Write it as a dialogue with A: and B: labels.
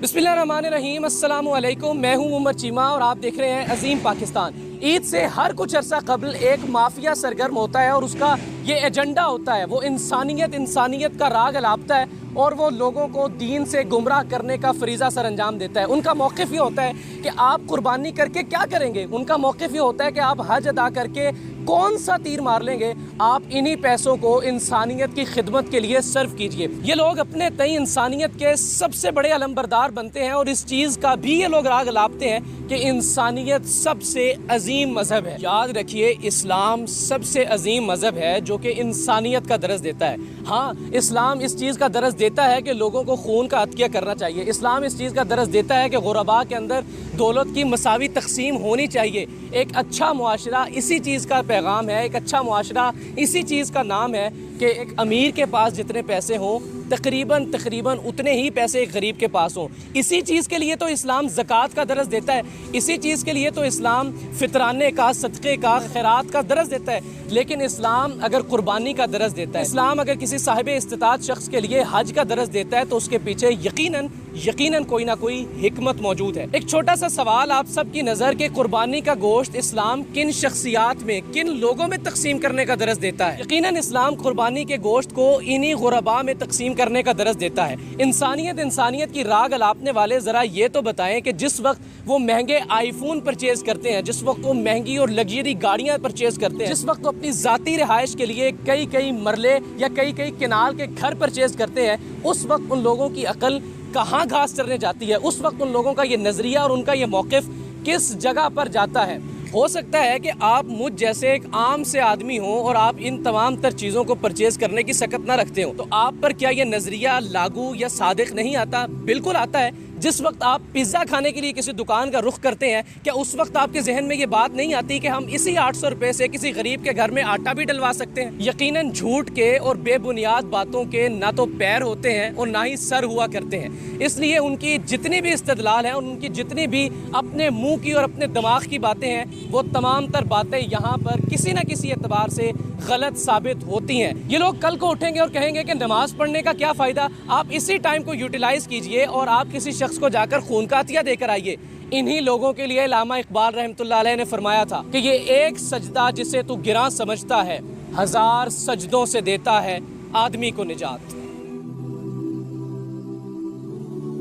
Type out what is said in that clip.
A: बिस्मिल्लाहिर्रहमानिर्रहीम, अस्सलामु अलैकुम। मैं हूं उमर चीमा और आप देख रहे हैं अजीम पाकिस्तान। ईद से हर कुछ अरसा कबल एक माफिया सरगर्म होता है और उसका ये एजेंडा होता है। वो इंसानियत का राग अलापता है और वो लोगों को दीन से गुमराह करने का फरीज़ा सर अंजाम देता है। उनका मौक़िफ़ ये होता है कि आप कुर्बानी करके क्या करेंगे। उनका मौक़िफ़ ये होता है कि आप हज अदा करके कौन सा तीर मार लेंगे। आप इन्हीं पैसों को इंसानियत की खिदमत के लिए सर्व कीजिए। ये लोग अपने तई इंसानियत के सबसे बड़े अलंबरदार बनते हैं और इस चीज़ का भी ये लोग राग लापते हैं कि इंसानियत सबसे अजीम मज़हब है। याद रखिए, इस्लाम सबसे अजीम मज़हब है जो कि इंसानियत का दरस देता है। हाँ, इस्लाम इस चीज़ का दरस देता है कि लोगों को खून का अतकिया करना चाहिए। इस्लाम इस चीज़ का दरस देता है कि गुरबा के अंदर दौलत की मसावी तकसीम होनी चाहिए। एक अच्छा मुआशरा इसी चीज़ का पैगाम है। एक अच्छा मुआशरा इसी चीज़ का नाम है कि एक अमीर के पास जितने पैसे हों तकरीबन उतने ही पैसे एक गरीब के पास हों। इसी चीज़ के लिए तो इस्लाम ज़कात का दरस देता है। इसी चीज़ के लिए तो इस्लाम फितराने का, सदक़े का, खैरात का दरस देता है। लेकिन इस्लाम अगर कुर्बानी का दरस देता है, इस्लाम अगर किसी साहिब इस्तिताअत शख्स के लिए हज का दरस देता है तो उसके पीछे यकीनन कोई ना कोई हिकमत मौजूद है। एक छोटा सा सवाल आप सब की नज़र के कुर्बानी का गोश्त इस्लाम किन शख्सियात में, किन लोगों में तकसीम करने का दरस देता है? यकीनन इस्लाम कुर्बानी के गोश्त को इन्हीं गुरबा में तकसीम करने का दरस देता है। इंसानियत की राग अलापने वाले ज़रा ये तो बताएं कि जिस वक्त वो महंगे आईफोन परचेज करते हैं, जिस वक्त वो महंगी और लग्जरी गाड़ियाँ परचेज करते हैं, जिस वक्त वो अपनी ज़ाती रिहाइश के लिए कई मरले या कई किनाल के घर परचेज करते हैं, उस वक्त उन लोगों की अकल कहाँ घास चरने जाती है? उस वक्त उन लोगों का ये नज़रिया और उनका ये मौक़िफ़ किस जगह पर जाता है? हो सकता है कि आप मुझ जैसे एक आम से आदमी हो और आप इन तमाम तर चीज़ों को परचेज़ करने की सकत ना रखते हो, तो आप पर क्या ये नज़रिया लागू या सादिक नहीं आता? बिल्कुल आता है। जिस वक्त आप पिज़्ज़ा खाने के लिए किसी दुकान का रुख करते हैं, क्या उस वक्त आपके जहन में ये बात नहीं आती कि हम इसी 800 रुपये से किसी गरीब के घर में आटा भी डलवा सकते हैं? यकीनन झूठ के और बेबुनियाद बातों के ना तो पैर होते हैं और ना ही सर हुआ करते हैं। इसलिए उनकी जितनी भी इस्तदलाल हैं, उनकी जितनी भी अपने मुंह की और अपने दिमाग की बातें हैं, वो तमाम तर बातें यहाँ पर किसी न किसी एतबार से गलत साबित होती हैं। ये लोग कल को उठेंगे और कहेंगे कि नमाज पढ़ने का क्या फ़ायदा। आप इसी टाइम को यूटिलाइज़ कीजिए और आप किसी शख्स को जाकर खून का अतिया देकर आइए। इन्हीं लोगों के लिए अल्लामा इकबाल रहमतुल्लाह अलैह ने फरमाया था कि ये एक सजदा जिसे तू गिरां समझता है, 1000 सजदों से देता है आदमी को निजात।